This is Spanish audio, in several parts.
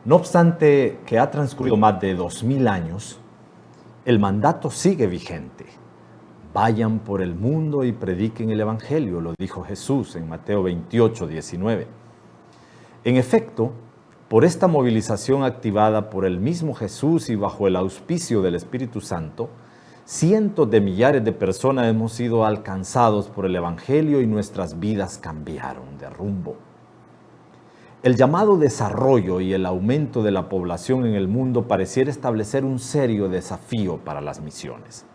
No obstante que ha transcurrido más de 2000 años, el mandato sigue vigente. Vayan por el mundo y prediquen el Evangelio, lo dijo Jesús en Mateo 28, 19. En efecto, por esta movilización activada por el mismo Jesús y bajo el auspicio del Espíritu Santo, cientos de millares de personas hemos sido alcanzados por el Evangelio y nuestras vidas cambiaron de rumbo. El llamado desarrollo y el aumento de la población en el mundo pareciera establecer un serio desafío para las misiones.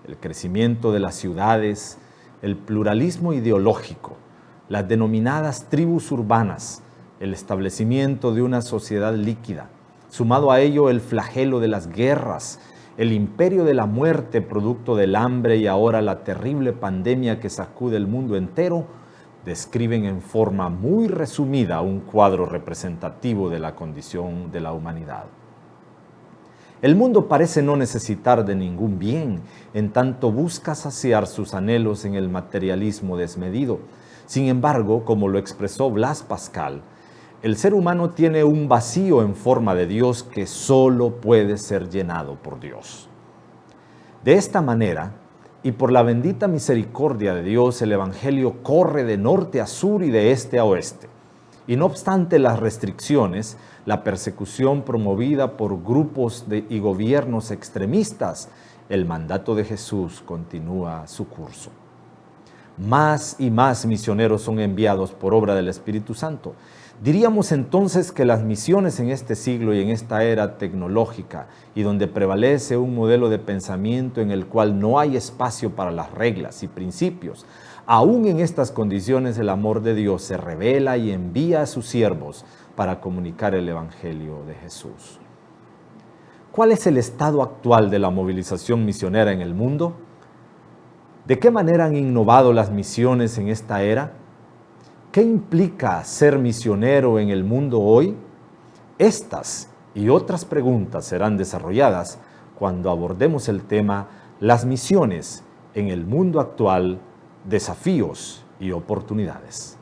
El crecimiento de las ciudades, el pluralismo ideológico, las denominadas tribus urbanas, el establecimiento de una sociedad líquida, sumado a ello el flagelo de las guerras, el imperio de la muerte producto del hambre y ahora la terrible pandemia que sacude el mundo entero, describen en forma muy resumida un cuadro representativo de la condición de la humanidad. El mundo parece no necesitar de ningún bien, en tanto busca saciar sus anhelos en el materialismo desmedido. Sin embargo, como lo expresó Blas Pascal, el ser humano tiene un vacío en forma de Dios que solo puede ser llenado por Dios. De esta manera, y por la bendita misericordia de Dios, el Evangelio corre de norte a sur y de este a oeste. Y no obstante las restricciones, la persecución promovida por grupos y gobiernos extremistas, el mandato de Jesús continúa su curso. Más y más misioneros son enviados por obra del Espíritu Santo. Diríamos entonces que las misiones en este siglo y en esta era tecnológica y donde prevalece un modelo de pensamiento en el cual no hay espacio para las reglas y principios, aún en estas condiciones el amor de Dios se revela y envía a sus siervos para comunicar el Evangelio de Jesús. ¿Cuál es el estado actual de la movilización misionera en el mundo? ¿De qué manera han innovado las misiones en esta era? ¿Qué implica ser misionero en el mundo hoy? Estas y otras preguntas serán desarrolladas cuando abordemos el tema Las misiones en el mundo actual, desafíos y oportunidades.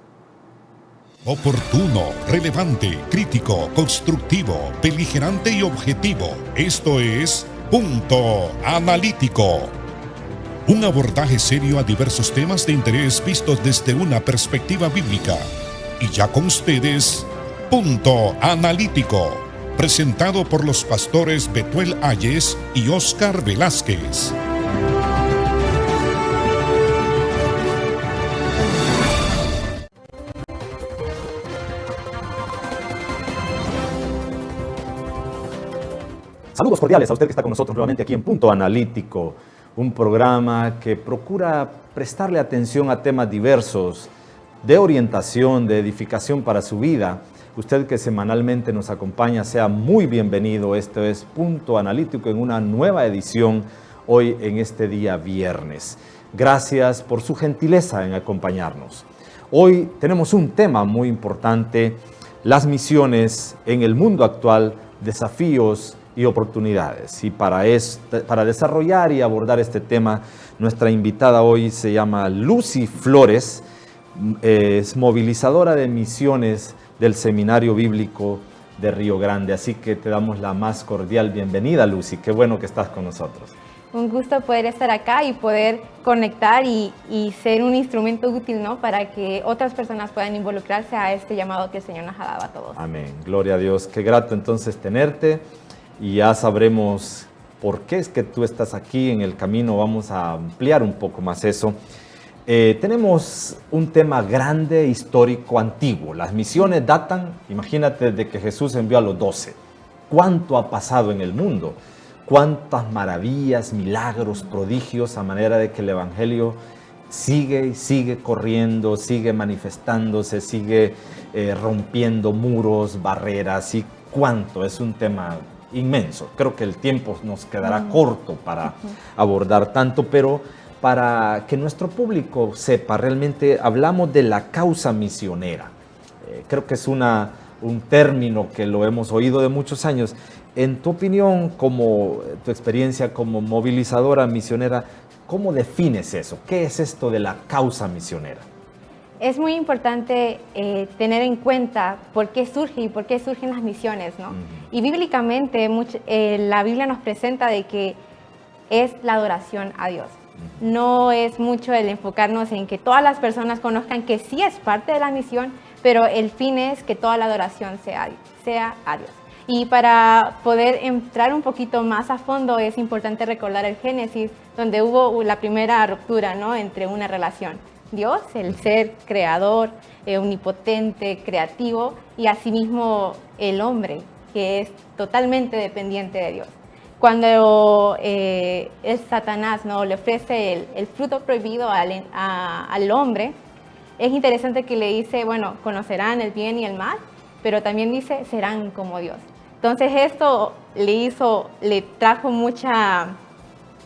Oportuno, relevante, crítico, constructivo, beligerante y objetivo. Esto es Punto Analítico. Un abordaje serio a diversos temas de interés vistos desde una perspectiva bíblica. Y ya con ustedes, Punto Analítico, presentado por los pastores Betuel Ayes y Óscar Velázquez. Saludos cordiales a usted que está con nosotros nuevamente aquí en Punto Analítico, un programa que procura prestarle atención a temas diversos de orientación, de edificación para su vida. Usted que semanalmente nos acompaña, sea muy bienvenido. Esto es Punto Analítico en una nueva edición hoy en este día viernes. Gracias por su gentileza en acompañarnos. Hoy tenemos un tema muy importante, las misiones en el mundo actual, desafíos y oportunidades. Y para desarrollar y abordar este tema, nuestra invitada hoy se llama Lucy Flores, es movilizadora de misiones del Seminario Bíblico de Río Grande. Así que te damos la más cordial bienvenida, Lucy. Qué bueno que estás con nosotros. Un gusto poder estar acá y poder conectar y ser un instrumento útil, ¿no?, para que otras personas puedan involucrarse a este llamado que el Señor nos ha dado a todos. Amén. Gloria a Dios. Qué grato entonces tenerte. Y ya sabremos por qué es que tú estás aquí en el camino. Vamos a ampliar un poco más eso. Tenemos un tema grande, histórico, antiguo. Las misiones datan, imagínate, de que Jesús envió a los 12. ¿Cuánto ha pasado en el mundo? ¿Cuántas maravillas, milagros, prodigios, a manera de que el Evangelio sigue corriendo, sigue manifestándose, sigue rompiendo muros, barreras? ¿Y cuánto? Es un tema inmenso. Creo que el tiempo nos quedará corto para abordar tanto, pero para que nuestro público sepa, realmente hablamos de la causa misionera. Creo que es un término que lo hemos oído de muchos años. En tu opinión, como tu experiencia como movilizadora misionera, ¿cómo defines eso? ¿Qué es esto de la causa misionera? Es muy importante tener en cuenta por qué surge y por qué surgen las misiones, ¿no? Y bíblicamente la Biblia nos presenta de que es la adoración a Dios. No es mucho el enfocarnos en que todas las personas conozcan que sí es parte de la misión, pero el fin es que toda la adoración sea a Dios. Y para poder entrar un poquito más a fondo es importante recordar el Génesis, donde hubo la primera ruptura, ¿no?, entre una relación. Dios, el ser creador, omnipotente, creativo, y asimismo el hombre, que es totalmente dependiente de Dios. Cuando es Satanás, ¿no?, le ofrece el fruto prohibido al hombre, es interesante que le dice, bueno, conocerán el bien y el mal, pero también dice, serán como Dios. Entonces esto le trajo mucha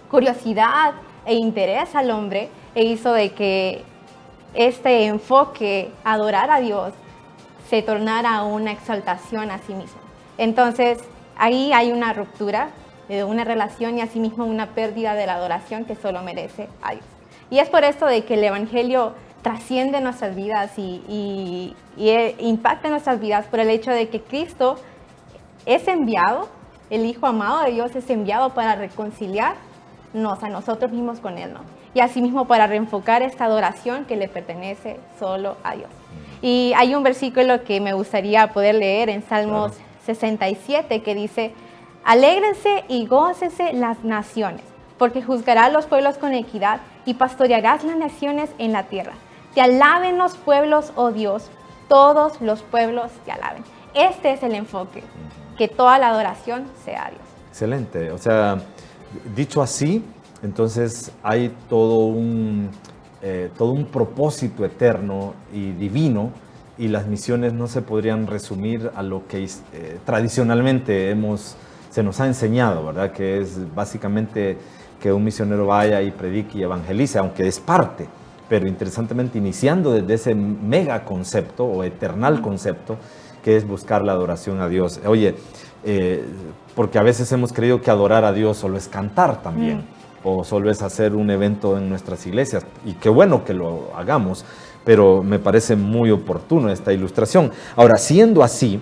curiosidad e interés al hombre, e hizo de que este enfoque, adorar a Dios, se tornara una exaltación a sí mismo. Entonces ahí hay una ruptura de una relación y asimismo una pérdida de la adoración que solo merece a Dios. Y es por esto de que el Evangelio trasciende nuestras vidas y impacta nuestras vidas por el hecho de que Cristo es enviado, el Hijo amado de Dios es enviado para reconciliarnos a nosotros mismos con Él, ¿no? Y asimismo para reenfocar esta adoración que le pertenece solo a Dios. Y hay un versículo que me gustaría poder leer en Salmos 67 que dice, alégrense y gócese las naciones, porque juzgarás los pueblos con equidad y pastorearás las naciones en la tierra. Te alaben los pueblos, oh Dios, todos los pueblos te alaben. Este es el enfoque, que toda la adoración sea a Dios. Excelente. O sea, dicho así, entonces hay todo un propósito eterno y divino, y las misiones no se podrían resumir a lo que tradicionalmente se nos ha enseñado, ¿verdad? Que es básicamente que un misionero vaya y predique y evangelice, aunque es parte, pero interesantemente iniciando desde ese mega concepto o eternal concepto que es buscar la adoración a Dios. Oye, porque a veces hemos creído que adorar a Dios solo es cantar también, o solo es hacer un evento en nuestras iglesias, y qué bueno que lo hagamos, pero me parece muy oportuno esta ilustración. Ahora, siendo así,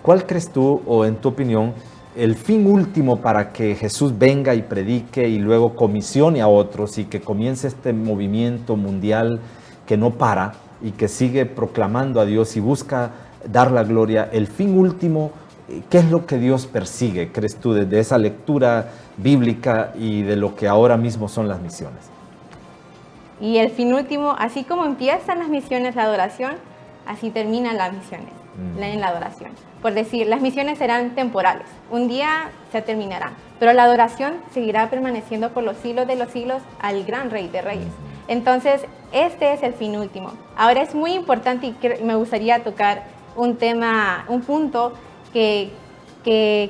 ¿cuál crees tú, o en tu opinión, el fin último para que Jesús venga y predique y luego comisione a otros y que comience este movimiento mundial que no para y que sigue proclamando a Dios y busca dar la gloria? El fin último, ¿qué es lo que Dios persigue, crees tú, desde esa lectura bíblica y de lo que ahora mismo son las misiones? Y el fin último, así como empiezan las misiones, la adoración, así terminan las misiones en la adoración. Por decir, las misiones serán temporales, un día se terminarán, pero la adoración seguirá permaneciendo por los siglos de los siglos al gran Rey de Reyes. Entonces, este es el fin último. Ahora es muy importante y me gustaría tocar un punto que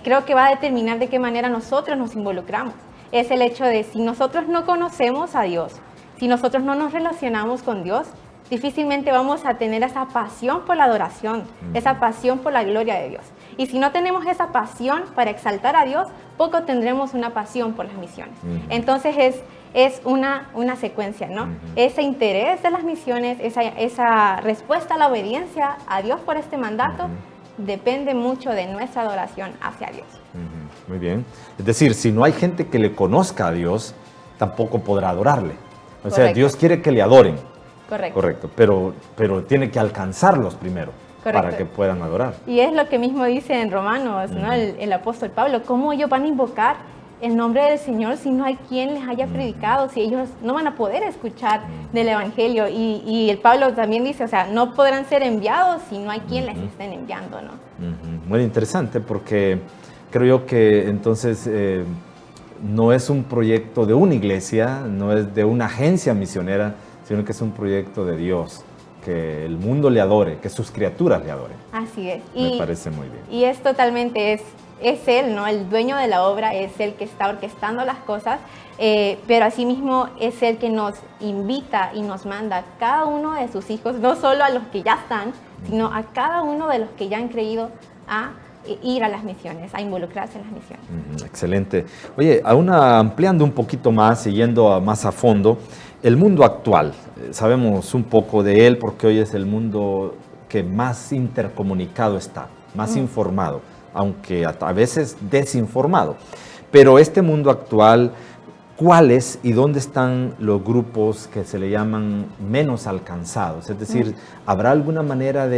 creo que va a determinar de qué manera nosotros nos involucramos. Es el hecho de si nosotros no conocemos a Dios, si nosotros no nos relacionamos con Dios, difícilmente vamos a tener esa pasión por la adoración, esa pasión por la gloria de Dios. Y si no tenemos esa pasión para exaltar a Dios, poco tendremos una pasión por las misiones. Entonces es una secuencia, ¿no? Ese interés de las misiones, esa respuesta a la obediencia a Dios por este mandato, depende mucho de nuestra adoración hacia Dios. Muy bien. Es decir, si no hay gente que le conozca a Dios, tampoco podrá adorarle. O sea, Dios quiere que le adoren. Correcto. Pero tiene que alcanzarlos primero. Para que puedan adorar. Y es lo que mismo dice en Romanos, ¿no? El apóstol Pablo, ¿cómo ellos van a invocar el nombre del Señor si no hay quien les haya predicado, si ellos no van a poder escuchar del Evangelio? Y el Pablo también dice, o sea, no podrán ser enviados si no hay quien les estén enviando, ¿no? Muy interesante, porque creo yo que entonces no es un proyecto de una iglesia, no es de una agencia misionera, sino que es un proyecto de Dios, que el mundo le adore, que sus criaturas le adoren. Así es. Me parece muy bien. Y es totalmente, es Él, ¿no? El dueño de la obra, es el que está orquestando las cosas, pero asimismo es el que nos invita y nos manda a cada uno de sus hijos, no solo a los que ya están, sino a cada uno de los que ya han creído a ir a las misiones, a involucrarse en las misiones. Excelente. Oye, aún ampliando un poquito más, siguiendo más a fondo, el mundo actual, sabemos un poco de él porque hoy es el mundo que más intercomunicado está, más informado, aunque a veces desinformado. Pero este mundo actual, ¿cuáles y dónde están los grupos que se le llaman menos alcanzados? Es decir, ¿habrá alguna manera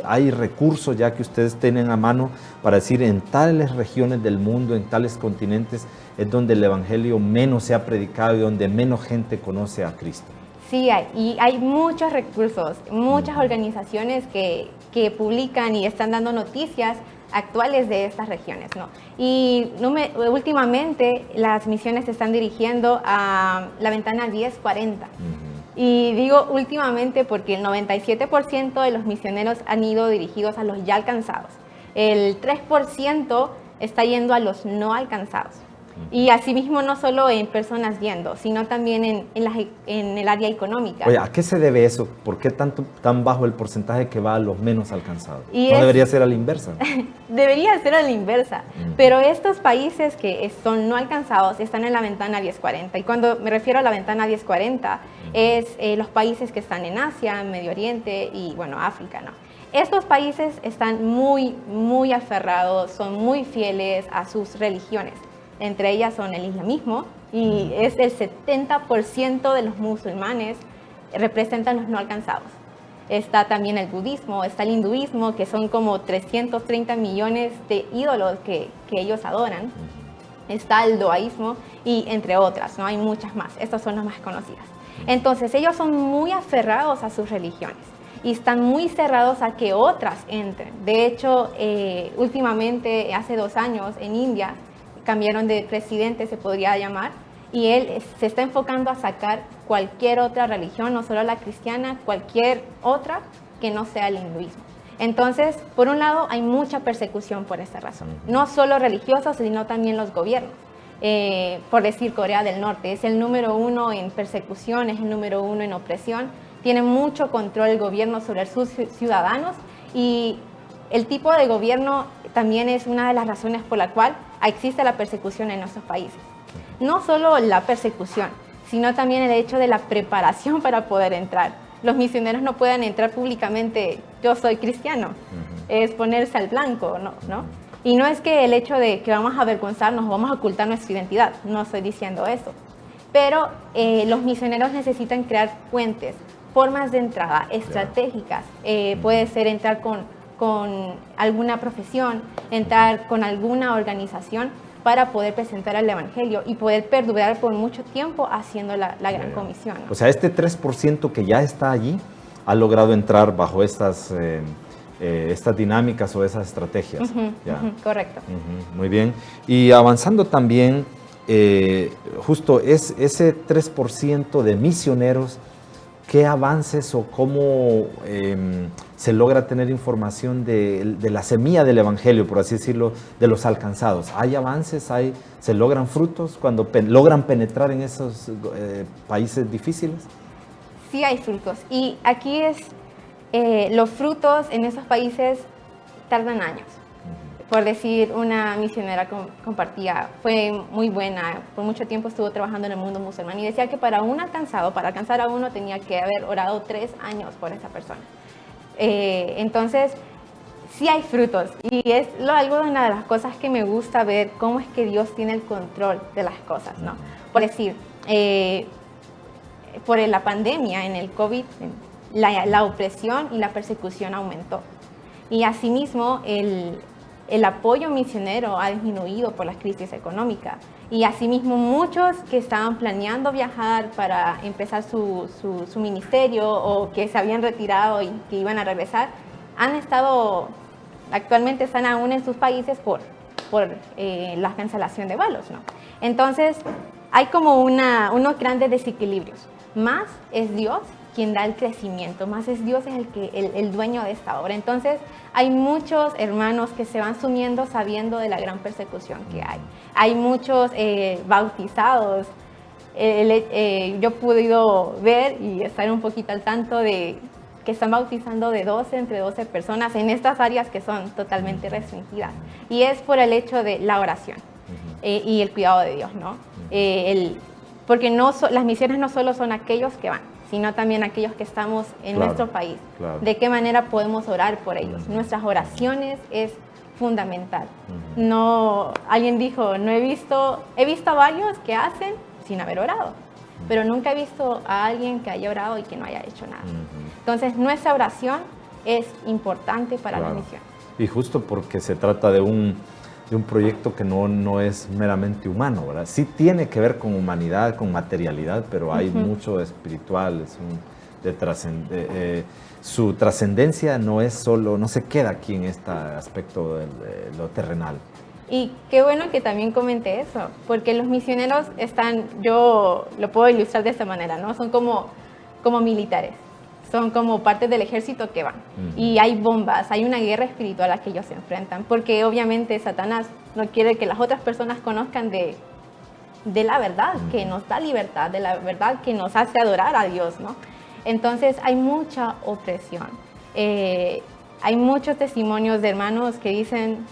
hay recursos ya que ustedes tienen a mano para decir en tales regiones del mundo, en tales continentes, es donde el evangelio menos se ha predicado y donde menos gente conoce a Cristo? Sí, hay muchos recursos, muchas organizaciones que publican y están dando noticias actuales de estas regiones, ¿no? Y últimamente las misiones se están dirigiendo a la ventana 1040. Y digo últimamente porque el 97% de los misioneros han ido dirigidos a los ya alcanzados. El 3% está yendo a los no alcanzados. Y asimismo no solo en personas yendo, sino también en el área económica. Oye, ¿a qué se debe eso? ¿Por qué tan bajo el porcentaje que va a los menos alcanzados? ¿No debería ser a la inversa? Debería ser a la inversa, pero estos países que son no alcanzados están en la ventana 1040. Y cuando me refiero a la ventana 1040, es los países que están en Asia, Medio Oriente y, bueno, África, ¿no? Estos países están muy, muy aferrados, son muy fieles a sus religiones. Entre ellas son el islamismo, y es el 70% de los musulmanes representan los no alcanzados. Está también el budismo, está el hinduismo, que son como 330 millones de ídolos que ellos adoran. Está el daoísmo y entre otras, ¿no? Hay muchas más. Estas son las más conocidas. Entonces ellos son muy aferrados a sus religiones y están muy cerrados a que otras entren. De hecho, últimamente, hace 2 años, en India, cambiaron de presidente, se podría llamar, y él se está enfocando a sacar cualquier otra religión, no solo la cristiana, cualquier otra que no sea el hinduismo. Entonces, por un lado, hay mucha persecución por esta razón, no solo religiosos, sino también los gobiernos. Por decir, Corea del Norte es el número 1 en persecución, es el número 1 en opresión, tiene mucho control el gobierno sobre sus ciudadanos, y el tipo de gobierno también es una de las razones por la cual existe la persecución en nuestros países. No solo la persecución, sino también el hecho de la preparación para poder entrar. Los misioneros no pueden entrar públicamente, yo soy cristiano, es ponerse al blanco, ¿no? Y no es que el hecho de que vamos a avergonzarnos, vamos a ocultar nuestra identidad, no estoy diciendo eso. Pero los misioneros necesitan crear puentes, formas de entrada estratégicas. Puede ser entrar con alguna profesión, entrar con alguna organización para poder presentar el evangelio y poder perdurar por mucho tiempo haciendo la gran comisión, ¿no? O sea, este 3% que ya está allí ha logrado entrar bajo estas dinámicas o esas estrategias. Correcto. Muy bien. Y avanzando también, justo ese 3% de misioneros, ¿qué avances o cómo se logra tener información de la semilla del evangelio, por así decirlo, de los alcanzados? ¿Hay avances? ¿Se logran frutos cuando logran penetrar en esos países difíciles? Sí hay frutos. Y aquí los frutos en esos países tardan años. Por decir, una misionera compartía, fue muy buena, por mucho tiempo estuvo trabajando en el mundo musulmán y decía que para alcanzar a uno tenía que haber orado 3 años por esa persona. Entonces, sí hay frutos, y es una de las cosas que me gusta ver, cómo es que Dios tiene el control de las cosas, ¿no? Por decir, por la pandemia, en el COVID, la opresión y la persecución aumentó. Y asimismo, el apoyo misionero ha disminuido por la crisis económica, y asimismo muchos que estaban planeando viajar para empezar su ministerio o que se habían retirado y que iban a regresar, actualmente están aún en sus países por la cancelación de vuelos, ¿no? Entonces hay como unos grandes desequilibrios. Más es Dios quien da el crecimiento, más es Dios el dueño de esta obra. Entonces hay muchos hermanos que se van sumiendo sabiendo de la gran persecución que hay. Hay muchos bautizados. Yo he podido ver y estar un poquito al tanto de que están bautizando entre 12 personas en estas áreas que son totalmente restringidas. Y es por el hecho de la oración y el cuidado de Dios, ¿no? porque las misiones no solo son aquellos que van, sino también aquellos que estamos en nuestro país. Claro. ¿De qué manera podemos orar por ellos? Nuestras oraciones es fundamental. No, alguien dijo, he visto a varios que hacen sin haber orado, pero nunca he visto a alguien que haya orado y que no haya hecho nada. Entonces, nuestra oración es importante para las misiones. Y justo porque se trata de un proyecto que no es meramente humano, ¿verdad? Sí tiene que ver con humanidad, con materialidad, pero hay mucho espiritual, su trascendencia no se queda aquí en este aspecto de lo terrenal. Y qué bueno que también comenté eso, porque los misioneros yo lo puedo ilustrar de esta manera, ¿no? Son como militares, son como parte del ejército que van. Y hay bombas, hay una guerra espiritual a la que ellos se enfrentan, porque obviamente Satanás no quiere que las otras personas conozcan de la verdad que nos da libertad, de la verdad que nos hace adorar a Dios, ¿no? Entonces hay mucha opresión. Hay muchos testimonios de hermanos que dicen,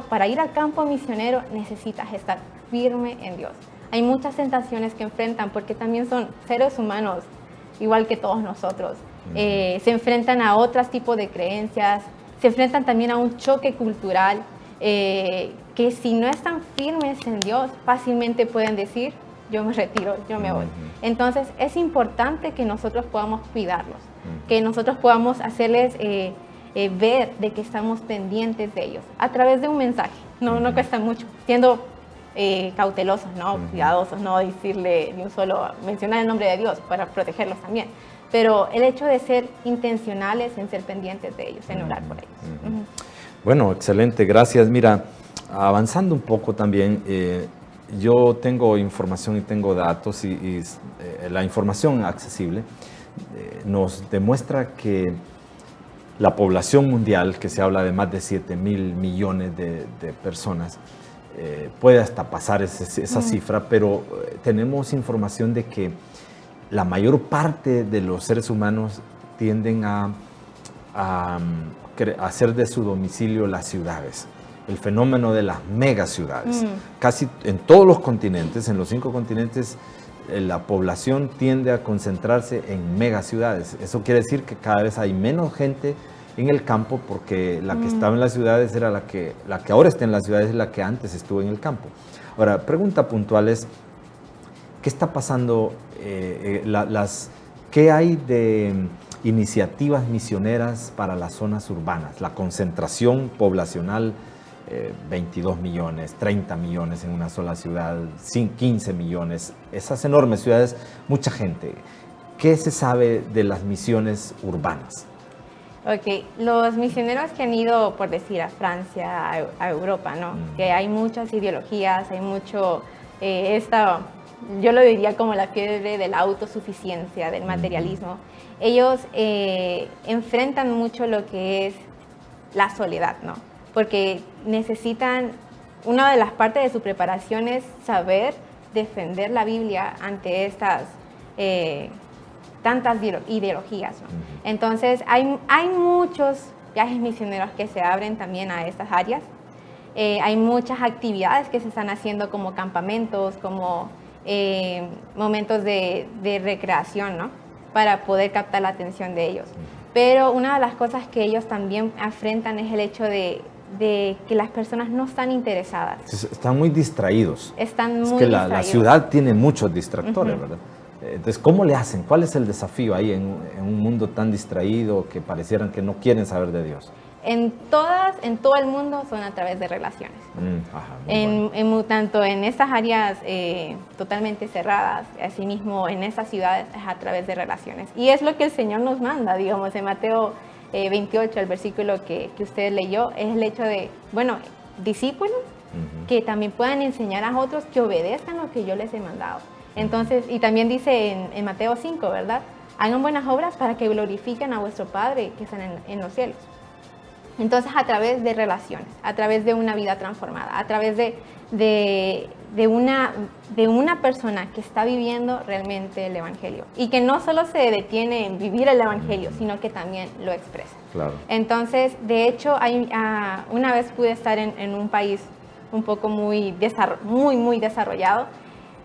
para ir al campo misionero necesitas estar firme en Dios. Hay muchas tentaciones que enfrentan porque también son seres humanos, igual que todos nosotros. Se enfrentan a otros tipos de creencias, se enfrentan también a un choque cultural, que si no están firmes en Dios, fácilmente pueden decir, yo me retiro, yo me voy. Entonces es importante que nosotros podamos cuidarlos, que nosotros podamos hacerles ver de que estamos pendientes de ellos a través de un mensaje. No cuesta mucho, siendo cautelosos, ¿no? Cuidadosos, no decirle ni un solo, mencionar el nombre de Dios para protegerlos también. Pero el hecho de ser intencionales en ser pendientes de ellos, en orar por ellos. Bueno, excelente, gracias. Mira, avanzando un poco también, yo tengo información y tengo datos y la información accesible nos demuestra que la población mundial, que se habla de más de 7.000 millones de personas, puede hasta pasar esa cifra, pero tenemos información de que la mayor parte de los seres humanos tienden a hacer de su domicilio las ciudades. El fenómeno de las megaciudades. Casi en todos los continentes, en los 5 continentes, la población tiende a concentrarse en megaciudades. Eso quiere decir que cada vez hay menos gente en el campo, porque la que estaba en las ciudades era la que ahora está en las ciudades es la que antes estuvo en el campo. Ahora, pregunta puntual es, ¿qué está pasando? ¿Qué hay de iniciativas misioneras para las zonas urbanas? La concentración poblacional, 22 millones, 30 millones en una sola ciudad, 15 millones, esas enormes ciudades, mucha gente. ¿Qué se sabe de las misiones urbanas? Ok, los misioneros que han ido, por decir, a Francia, a Europa, ¿no? Que hay muchas ideologías, hay mucho, yo lo diría como la fiebre de la autosuficiencia, del materialismo. Ellos enfrentan mucho lo que es la soledad, ¿no? Porque necesitan, una de las partes de su preparación es saber defender la Biblia ante estas tantas ideologías, ¿no? Entonces hay muchos viajes misioneros que se abren también a estas áreas. Hay muchas actividades que se están haciendo, como campamentos, como momentos de recreación, ¿no? Para poder captar la atención de ellos. Pero una de las cosas que ellos también enfrentan es el hecho de que las personas no están interesadas. Están muy distraídos. Están muy distraídos. La ciudad tiene muchos distractores, ¿verdad? Entonces, ¿cómo le hacen? ¿Cuál es el desafío ahí en un mundo tan distraído que parecieran que no quieren saber de Dios? En todo el mundo son a través de relaciones. Tanto en estas áreas totalmente cerradas, asimismo en estas ciudades es a través de relaciones. Y es lo que el Señor nos manda, digamos, en Mateo 28, el versículo que usted leyó, es el hecho de, discípulos que también puedan enseñar a otros que obedezcan lo que yo les he mandado. Entonces, y también dice en Mateo 5, ¿verdad? Hagan buenas obras para que glorifiquen a vuestro Padre que está en los cielos. Entonces, a través de relaciones, a través de una vida transformada, a través de una persona que está viviendo realmente el Evangelio y que no solo se detiene en vivir el Evangelio, sino que también lo expresa. Claro. Entonces, de hecho, una vez pude estar en un país un poco muy desarrollado,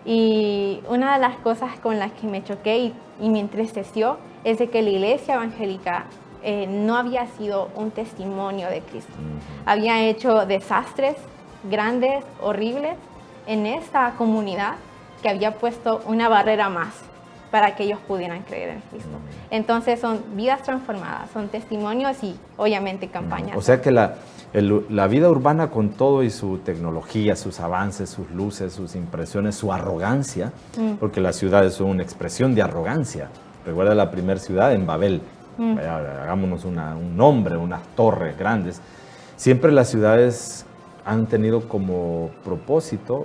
Y una de las cosas con las que me choqué y me entristeció es de que la iglesia evangélica no había sido un testimonio de Cristo. Había hecho desastres grandes, horribles en esta comunidad, que había puesto una barrera más para que ellos pudieran creer en Cristo. Entonces son vidas transformadas, son testimonios y obviamente campañas. O sea que la vida urbana, con todo y su tecnología, sus avances, sus luces, sus impresiones, su arrogancia, porque las ciudades son una expresión de arrogancia. Recuerda la primera ciudad en Babel, hagámonos un nombre, unas torres grandes. Siempre las ciudades han tenido como propósito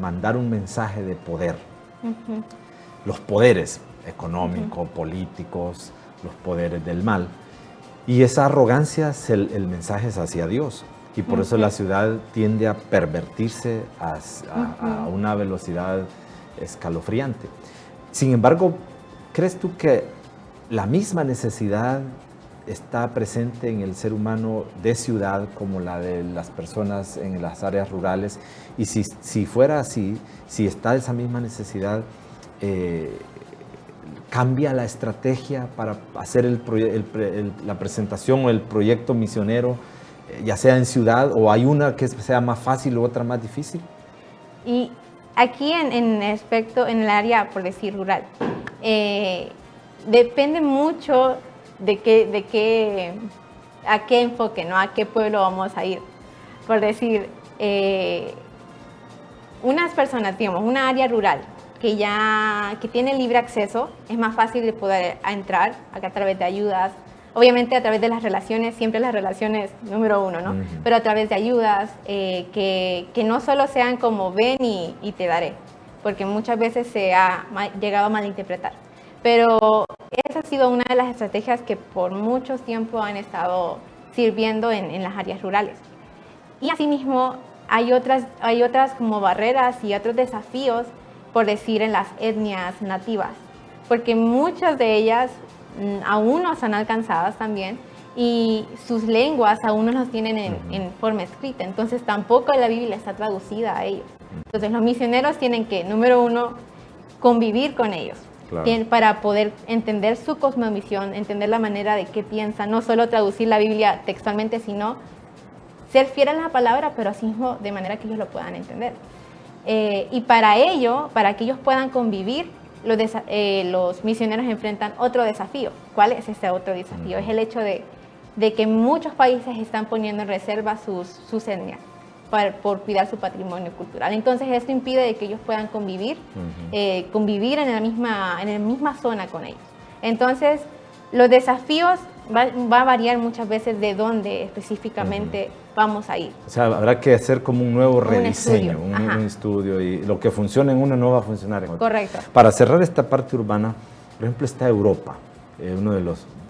mandar un mensaje de poder. Los poderes económicos, políticos, los poderes del mal. Y esa arrogancia, el mensaje es hacia Dios. Y por eso la ciudad tiende a pervertirse a una velocidad escalofriante. Sin embargo, ¿crees tú que la misma necesidad está presente en el ser humano de ciudad como la de las personas en las áreas rurales? Y si fuera así, si está esa misma necesidad, ¿cambia la estrategia para hacer la presentación o el proyecto misionero, ya sea en ciudad, o hay una que sea más fácil u otra más difícil? Y aquí en el área, por decir, rural, depende mucho a qué enfoque, ¿no? A qué pueblo vamos a ir. Por decir, unas personas, digamos, una área rural que tiene libre acceso, es más fácil de poder entrar acá a través de ayudas, obviamente a través de las relaciones, siempre las relaciones número uno, ¿no? Pero a través de ayudas que no solo sean como ven y te daré, porque muchas veces se ha llegado a malinterpretar. Pero esa ha sido una de las estrategias que por mucho tiempo han estado sirviendo en las áreas rurales. Y asimismo hay otras como barreras y otros desafíos, por decir, en las etnias nativas, porque muchas de ellas aún no están alcanzadas también y sus lenguas aún no las tienen en forma escrita, entonces tampoco la Biblia está traducida a ellos. Entonces los misioneros tienen que, número uno, convivir con ellos. Claro. Para poder entender su cosmovisión, entender la manera de qué piensan, no solo traducir la Biblia textualmente, sino ser fiel a la palabra, pero así mismo de manera que ellos lo puedan entender. Y para ello, para que ellos puedan convivir, los misioneros enfrentan otro desafío. ¿Cuál es ese otro desafío? Es el hecho de que muchos países están poniendo en reserva sus etnias por cuidar su patrimonio cultural. Entonces esto impide de que ellos puedan convivir en la misma zona con ellos. Entonces los desafíos va a variar muchas veces de dónde específicamente vamos a ir. O sea, habrá que hacer como un nuevo rediseño, un estudio, y lo que funciona en uno no va a funcionar en otro. Correcto. Para cerrar esta parte urbana, por ejemplo, está Europa,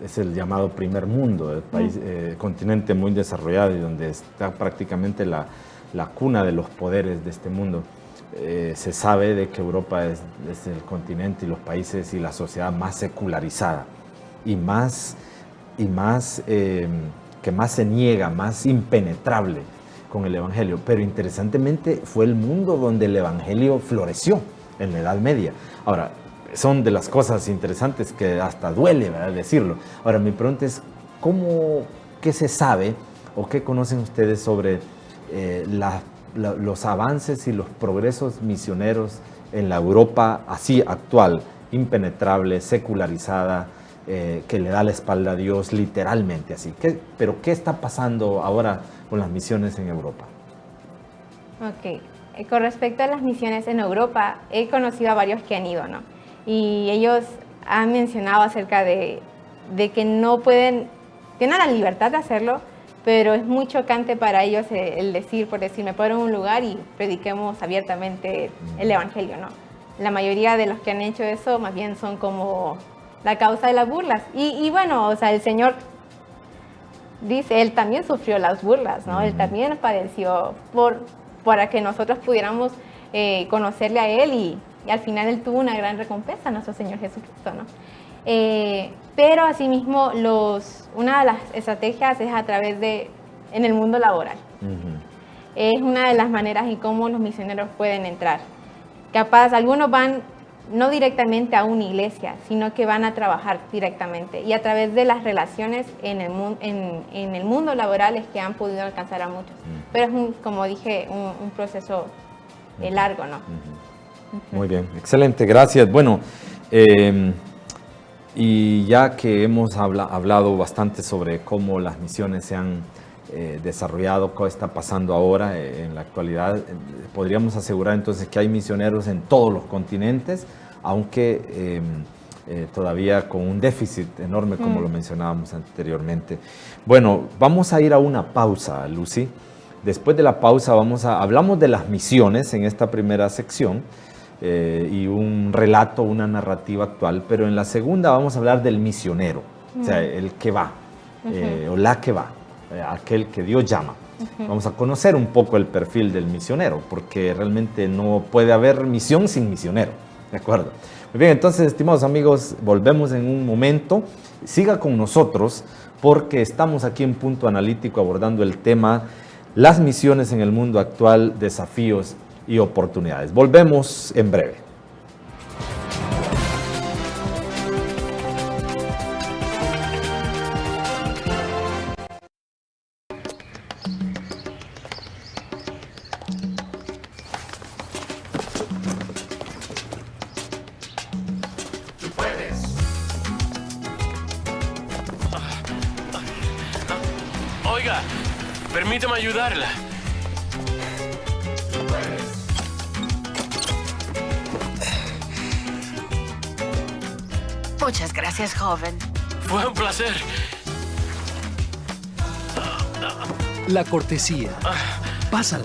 es el llamado primer mundo, el país, continente muy desarrollado y donde está prácticamente la cuna de los poderes de este mundo. Se sabe de que Europa es el continente y los países y la sociedad más secularizada que más se niega, más impenetrable con el Evangelio. Pero interesantemente fue el mundo donde el Evangelio floreció en la Edad Media. Ahora, son de las cosas interesantes que hasta duele, ¿verdad?, decirlo. Ahora, mi pregunta es, ¿qué se sabe o qué conocen ustedes sobre los avances y los progresos misioneros en la Europa así actual, impenetrable, secularizada, que le da la espalda a Dios literalmente así? ¿Pero qué está pasando ahora con las misiones en Europa? Ok, con respecto a las misiones en Europa, he conocido a varios que han ido, ¿no? Y ellos han mencionado acerca de que no pueden, tienen la libertad de hacerlo, pero es muy chocante para ellos el decir, por decir, me paro en un lugar y prediquemos abiertamente el Evangelio, ¿no? La mayoría de los que han hecho eso más bien son como la causa de las burlas. Y bueno, o sea, el Señor dice, Él también sufrió las burlas, ¿no? Él también padeció para que nosotros pudiéramos conocerle a Él y al final Él tuvo una gran recompensa, nuestro Señor Jesucristo, ¿no? Pero asimismo, una de las estrategias es a través en el mundo laboral. Es una de las maneras en cómo los misioneros pueden entrar. capaz algunos van no directamente a una iglesia, sino que van a trabajar directamente y a través de las relaciones en el mundo laboral es que han podido alcanzar a muchos. Pero es, como dije, un proceso largo, ¿no? Muy bien, excelente, gracias. Bueno, y ya que hemos hablado bastante sobre cómo las misiones se han desarrollado, qué está pasando ahora en la actualidad, podríamos asegurar entonces que hay misioneros en todos los continentes, aunque todavía con un déficit enorme, como lo mencionábamos anteriormente. Bueno, vamos a ir a una pausa, Lucy. Después de la pausa hablamos de las misiones en esta primera sección y un relato, una narrativa actual, pero en la segunda vamos a hablar del misionero, o sea, el que va o la que va, aquel que Dios llama. Vamos a conocer un poco el perfil del misionero, porque realmente no puede haber misión sin misionero, ¿de acuerdo? Muy bien, entonces, estimados amigos, volvemos en un momento. Siga con nosotros, porque estamos aquí en Punto Analítico abordando el tema las misiones en el mundo actual, desafíos y oportunidades. Volvemos en breve. Oiga, permítame ayudarla. Muchas gracias, joven. Fue un placer. La cortesía. Pásala.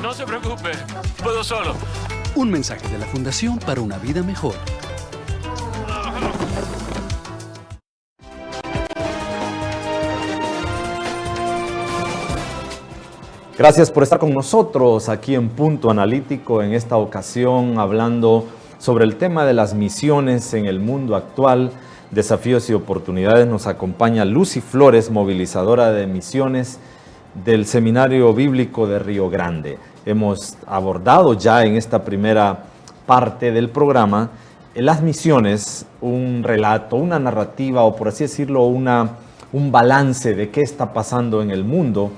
No se preocupe, puedo solo. Un mensaje de la Fundación para una vida mejor. Gracias por estar con nosotros aquí en Punto Analítico, en esta ocasión hablando sobre el tema de las misiones en el mundo actual, desafíos y oportunidades. Nos acompaña Lucy Flores, movilizadora de misiones del Seminario Bíblico de Río Grande. Hemos abordado ya en esta primera parte del programa las misiones, un relato, una narrativa o por así decirlo, un balance de qué está pasando en el mundo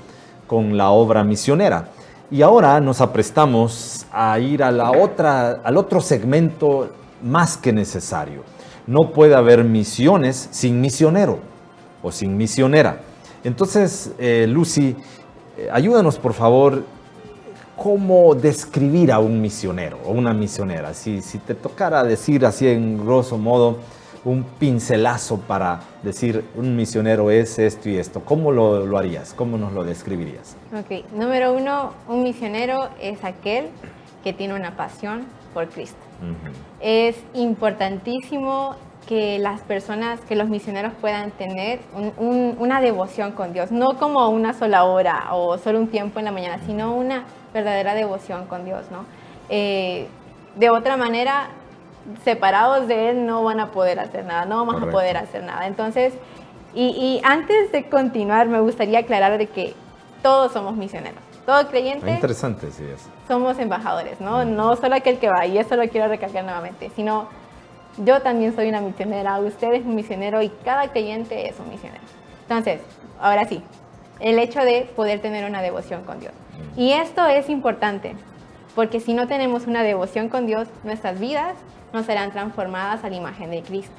con la obra misionera. Y ahora nos aprestamos a ir a al otro segmento más que necesario. No puede haber misiones sin misionero o sin misionera. Entonces, Lucy, ayúdanos por favor, ¿cómo describir a un misionero o una misionera? Si te tocara decir así en grosso modo, un pincelazo para decir un misionero es esto y esto, ¿cómo lo harías? ¿Cómo nos lo describirías? Ok, número uno, un misionero es aquel que tiene una pasión por Cristo. Es importantísimo que las personas, que los misioneros puedan tener una devoción con Dios, no como una sola hora o solo un tiempo en la mañana, sino una verdadera devoción con Dios, ¿no? De otra manera, separados de Él no van a poder hacer nada, no vamos a poder hacer nada. Entonces, y antes de continuar, me gustaría aclarar de que todos somos misioneros. Todo creyente, interesante, sí es. Somos embajadores, ¿no? No solo aquel que va, y eso lo quiero recalcar nuevamente, sino yo también soy una misionera, usted es un misionero y cada creyente es un misionero. Entonces, ahora sí, el hecho de poder tener una devoción con Dios. Y esto es importante, porque si no tenemos una devoción con Dios, nuestras vidas no serán transformadas a la imagen de Cristo.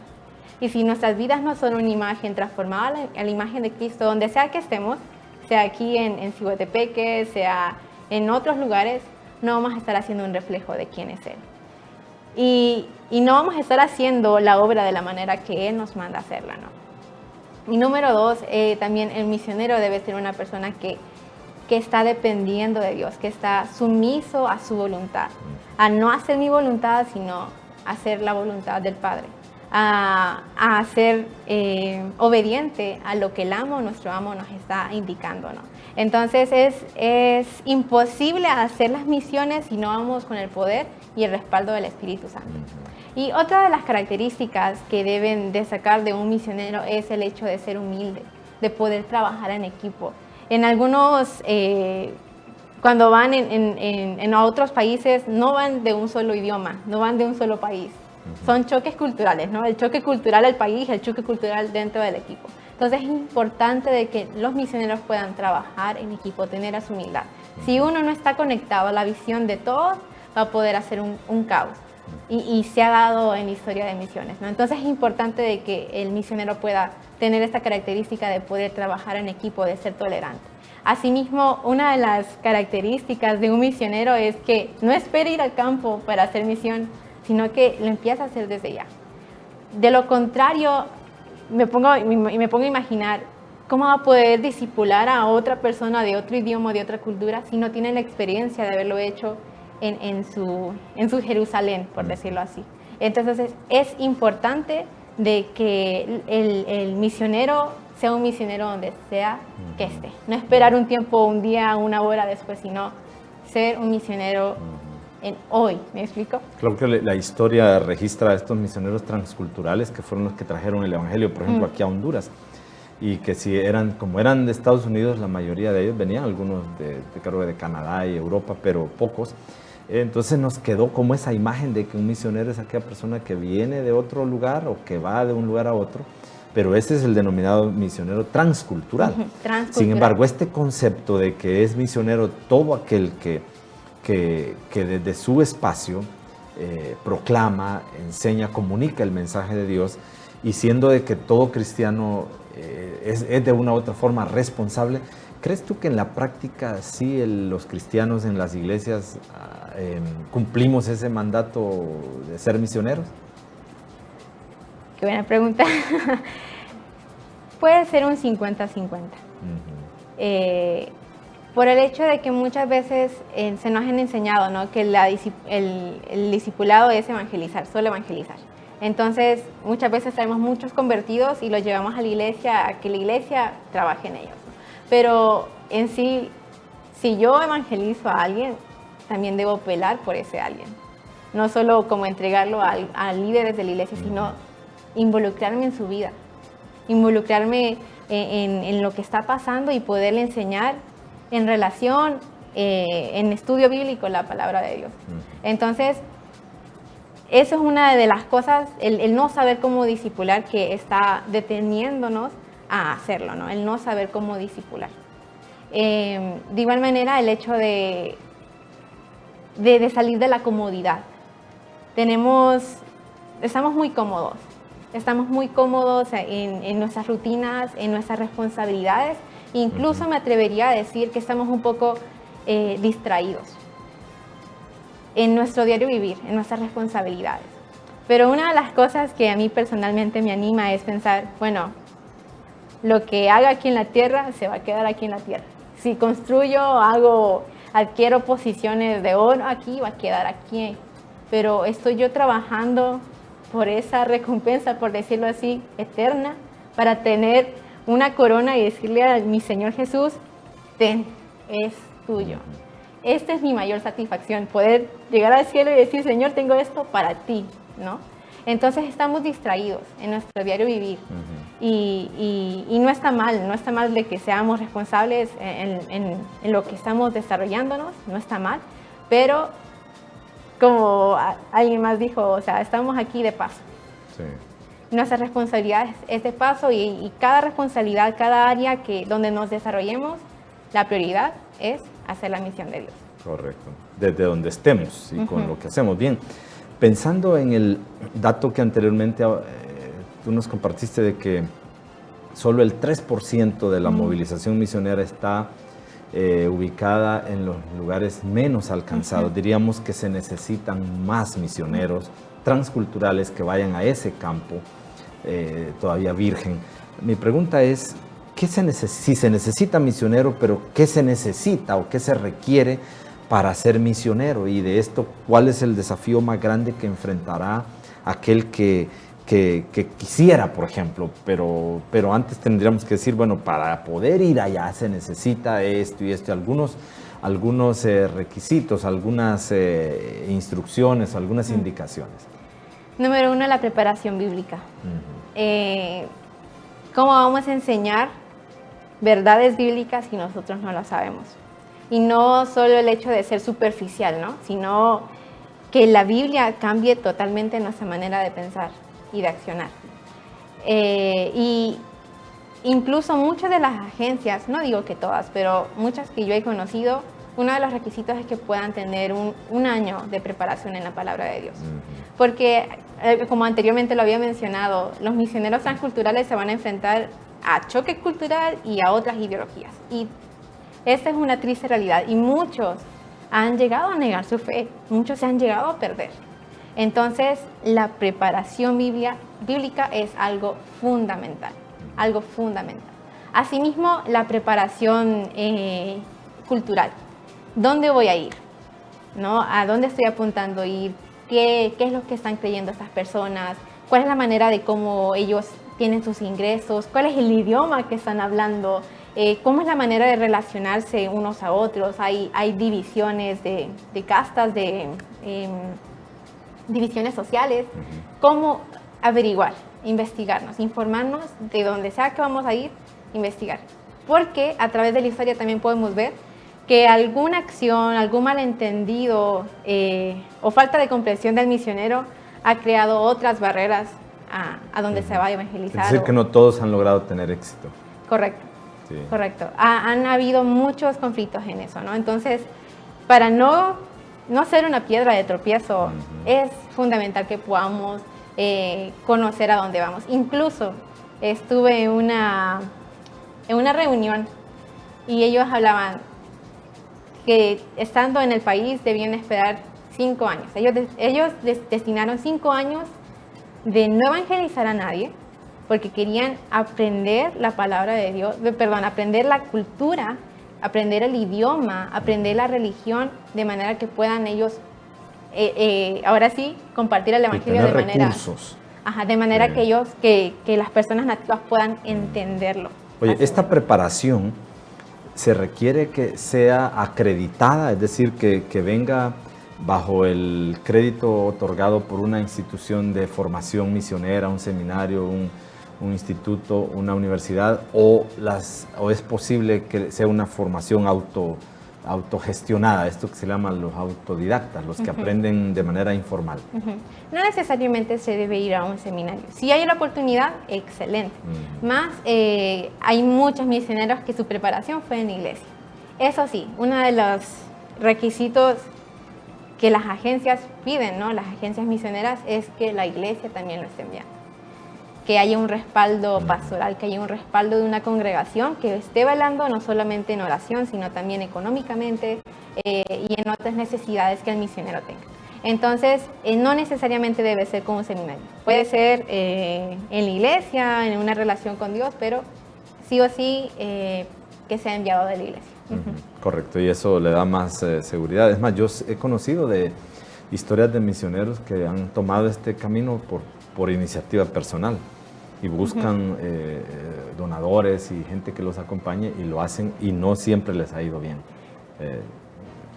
Y si nuestras vidas no son una imagen transformada a la imagen de Cristo, donde sea que estemos, sea aquí en Cihuatepeque, sea en otros lugares, no vamos a estar haciendo un reflejo de quién es Él. Y no vamos a estar haciendo la obra de la manera que Él nos manda hacerla, ¿no? Y número dos, también el misionero debe ser una persona que está dependiendo de Dios, que está sumiso a su voluntad, a no hacer mi voluntad, sino hacer la voluntad del Padre, a ser obediente a lo que el amo, nuestro amo, nos está indicando, ¿no? Entonces es imposible hacer las misiones si no vamos con el poder y el respaldo del Espíritu Santo. Y otra de las características que deben destacar de un misionero es el hecho de ser humilde, de poder trabajar en equipo. En algunos cuando van a otros países, no van de un solo idioma, no van de un solo país. Son choques culturales, ¿no? El choque cultural del país, el choque cultural dentro del equipo. Entonces es importante de que los misioneros puedan trabajar en equipo, tener esa humildad. Si uno no está conectado a la visión de todos, va a poder hacer un caos. Y se ha dado en la historia de misiones, ¿no? Entonces es importante de que el misionero pueda tener esta característica de poder trabajar en equipo, de ser tolerante. Asimismo, una de las características de un misionero es que no espere ir al campo para hacer misión, sino que lo empieza a hacer desde ya. De lo contrario, me pongo a imaginar cómo va a poder discipular a otra persona de otro idioma, de otra cultura, si no tiene la experiencia de haberlo hecho en su Jerusalén, por decirlo así. Entonces es importante de que el misionero sea un misionero donde sea que esté. No esperar un tiempo, un día, una hora después, sino ser un misionero en hoy. ¿Me explico? Creo que la historia registra a estos misioneros transculturales que fueron los que trajeron el evangelio, por ejemplo, aquí a Honduras. Y que si como eran de Estados Unidos, la mayoría de ellos venían, algunos de Canadá y Europa, pero pocos. Entonces nos quedó como esa imagen de que un misionero es aquella persona que viene de otro lugar o que va de un lugar a otro, pero ese es el denominado misionero transcultural. Transcultural. Sin embargo, este concepto de que es misionero todo aquel que desde su espacio proclama, enseña, comunica el mensaje de Dios, y siendo de que todo cristiano es de una u otra forma responsable, ¿crees tú que en la práctica sí los cristianos en las iglesias cumplimos ese mandato de ser misioneros? Qué buena pregunta. Puede ser un 50-50. Por el hecho de que muchas veces se nos han enseñado, ¿no?, que el discipulado es evangelizar, solo evangelizar. Entonces, muchas veces traemos muchos convertidos y los llevamos a la iglesia, a que la iglesia trabaje en ellos. Pero en sí, si yo evangelizo a alguien, también debo velar por ese alguien. No solo como entregarlo a líderes de la iglesia, sino involucrarme en su vida, involucrarme en lo que está pasando y poderle enseñar en relación, en estudio bíblico, la palabra de Dios. Entonces, eso es una de las cosas, el no saber cómo discipular, que está deteniéndonos a hacerlo, ¿no? El no saber cómo discipular. De igual manera, el hecho de salir de la comodidad. Estamos muy cómodos en nuestras rutinas, en nuestras responsabilidades. Incluso me atrevería a decir que estamos un poco distraídos en nuestro diario vivir, en nuestras responsabilidades. Pero una de las cosas que a mí personalmente me anima es pensar, bueno, lo que haga aquí en la tierra se va a quedar aquí en la tierra. Si construyo, adquiero posiciones de oro aquí, va a quedar aquí. Pero estoy yo trabajando por esa recompensa, por decirlo así, eterna, para tener una corona y decirle a mi Señor Jesús, ten, es tuyo. Esta es mi mayor satisfacción, poder llegar al cielo y decir, Señor, tengo esto para ti, ¿no? Entonces estamos distraídos en nuestro diario vivir. Y no está mal de que seamos responsables en lo que estamos desarrollándonos, no está mal, pero como alguien más dijo, o sea, estamos aquí de paso. Sí. Nuestra responsabilidad es de paso y cada responsabilidad, cada área donde nos desarrollemos, la prioridad es hacer la misión de Dios. Correcto, desde donde estemos y con lo que hacemos. Bien, pensando en el dato que anteriormente tú nos compartiste de que solo el 3% de la movilización misionera está ubicada en los lugares menos alcanzados. Diríamos que se necesitan más misioneros transculturales que vayan a ese campo todavía virgen. Mi pregunta es, si se necesita misionero, pero ¿qué se necesita o qué se requiere para ser misionero? Y de esto, ¿cuál es el desafío más grande que enfrentará aquel que quisiera, por ejemplo? Pero antes tendríamos que decir, bueno, para poder ir allá se necesita esto y esto, algunos requisitos, algunas instrucciones, algunas indicaciones. Número 1, la preparación bíblica. ¿Cómo vamos a enseñar verdades bíblicas si nosotros no las sabemos? Y no solo el hecho de ser superficial, ¿no? Sino que la Biblia cambie totalmente nuestra manera de pensar y de accionar. Y incluso muchas de las agencias, no digo que todas, pero muchas que yo he conocido, uno de los requisitos es que puedan tener un año de preparación en la palabra de Dios. Porque, como anteriormente lo había mencionado, los misioneros transculturales se van a enfrentar a choque cultural y a otras ideologías. Y esta es una triste realidad. Y muchos han llegado a negar su fe, muchos se han llegado a perder. Entonces, la preparación bíblica es algo fundamental, algo fundamental. Asimismo, la preparación cultural. ¿Dónde voy a ir? ¿No? ¿A dónde estoy apuntando a ir? ¿Qué es lo que están creyendo estas personas? ¿Cuál es la manera de cómo ellos tienen sus ingresos? ¿Cuál es el idioma que están hablando? ¿Cómo es la manera de relacionarse unos a otros? Hay divisiones de castas, divisiones sociales. ¿Cómo averiguar, investigarnos, informarnos de donde sea que vamos a ir, investigar? Porque a través de la historia también podemos ver que alguna acción, algún malentendido o falta de comprensión del misionero ha creado otras barreras a donde se va a evangelizar. Es decir, que no todos han logrado tener éxito. Correcto. Sí. Correcto. Han habido muchos conflictos en eso, ¿no? Entonces, para no ser una piedra de tropiezo, es fundamental que podamos conocer a dónde vamos. Incluso estuve en una reunión y ellos hablaban que estando en el país debían esperar 5 años. Ellos destinaron 5 años de no evangelizar a nadie, porque querían aprender la palabra de Dios, aprender la cultura, aprender el idioma, aprender la religión, de manera que puedan ellos, ahora sí, compartir el evangelio de manera... recursos. De manera que ellos, que las personas nativas puedan entenderlo. Oye, esta preparación se requiere que sea acreditada, es decir, que venga bajo el crédito otorgado por una institución de formación misionera, un seminario, un instituto, una universidad, o es posible que sea una formación autogestionada, esto que se llama los autodidactas, los que aprenden de manera informal. No necesariamente se debe ir a un seminario. Si hay la oportunidad, excelente. Más, hay muchos misioneros que su preparación fue en la iglesia. Eso sí, uno de los requisitos que las agencias piden, ¿no? Las agencias misioneras, es que la iglesia también lo esté enviando. Que haya un respaldo pastoral, que haya un respaldo de una congregación que esté velando no solamente en oración, sino también económicamente y en otras necesidades que el misionero tenga. Entonces, no necesariamente debe ser como un seminario. Puede ser en la iglesia, en una relación con Dios, pero sí o sí que sea enviado de la iglesia. Correcto, y eso le da más seguridad. Es más, yo he conocido de historias de misioneros que han tomado este camino por iniciativa personal y buscan donadores y gente que los acompañe, y lo hacen, y no siempre les ha ido bien.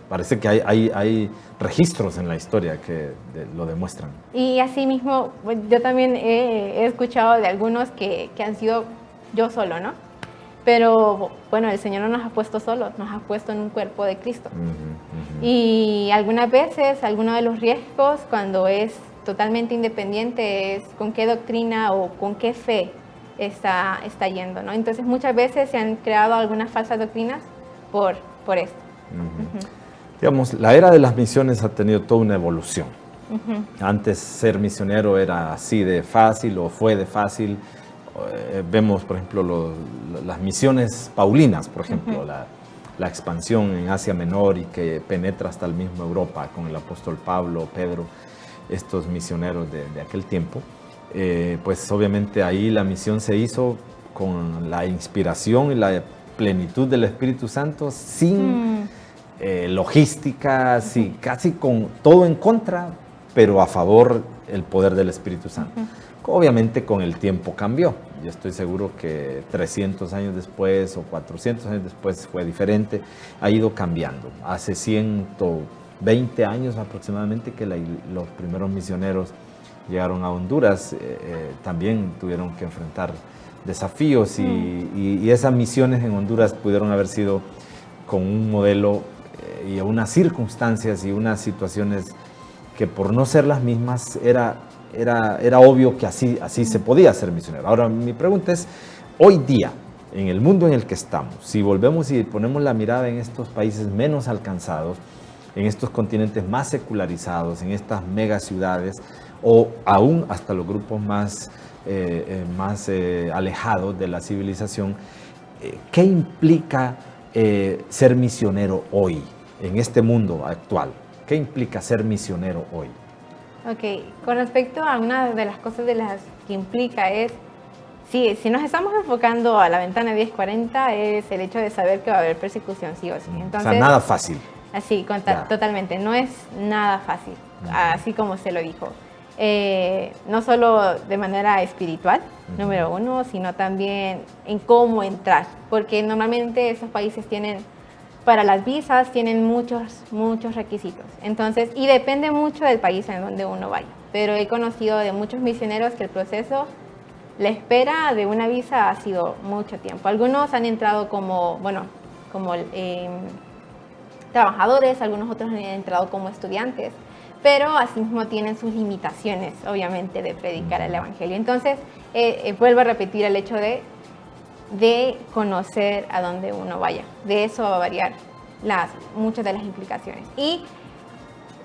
Parece que hay registros en la historia que lo demuestran. Y asimismo, yo también he escuchado de algunos que han sido yo solo, ¿no? Pero bueno, el Señor no nos ha puesto solos, nos ha puesto en un cuerpo de Cristo. Y algunas veces, algunos de los riesgos cuando es totalmente independiente es con qué doctrina o con qué fe está yendo, ¿no? Entonces muchas veces se han creado algunas falsas doctrinas por esto. Digamos, la era de las misiones ha tenido toda una evolución. Antes ser misionero era así de fácil, o fue de fácil. Vemos, por ejemplo, las misiones paulinas, por ejemplo, la expansión en Asia Menor y que penetra hasta el mismo Europa con el apóstol Pablo, Pedro, estos misioneros de aquel tiempo. Pues obviamente ahí la misión se hizo con la inspiración y la plenitud del Espíritu Santo, sin logística, casi con todo en contra, pero a favor el poder del Espíritu Santo. Obviamente con el tiempo cambió. Yo estoy seguro que 300 años después o 400 años después fue diferente, ha ido cambiando. Hace 120 años aproximadamente que los primeros misioneros llegaron a Honduras, también tuvieron que enfrentar desafíos y esas misiones en Honduras pudieron haber sido con un modelo y unas circunstancias y unas situaciones que por no ser las mismas era obvio que así se podía ser misionero. Ahora, mi pregunta es, hoy día, en el mundo en el que estamos, si volvemos y ponemos la mirada en estos países menos alcanzados, en estos continentes más secularizados, en estas megaciudades, o aún hasta los grupos más alejados de la civilización, ¿qué implica ser misionero hoy, en este mundo actual? ¿Qué implica ser misionero hoy? Ok, con respecto a una de las cosas de las que implica es, si nos estamos enfocando a la ventana 1040, es el hecho de saber que va a haber persecución sí o sí. Entonces, o sea, nada fácil. Así, totalmente, no es nada fácil, así como se lo dijo. No solo de manera espiritual, número uno, sino también en cómo entrar, porque normalmente esos países tienen, para las visas, tienen muchos requisitos. Entonces, y depende mucho del país en donde uno vaya, pero he conocido de muchos misioneros que el proceso, la espera de una visa ha sido mucho tiempo. Algunos han entrado como trabajadores, algunos otros han entrado como estudiantes, pero asimismo tienen sus limitaciones, obviamente, de predicar el evangelio. Entonces, vuelvo a repetir el hecho de conocer a dónde uno vaya. De eso va a variar muchas de las implicaciones. Y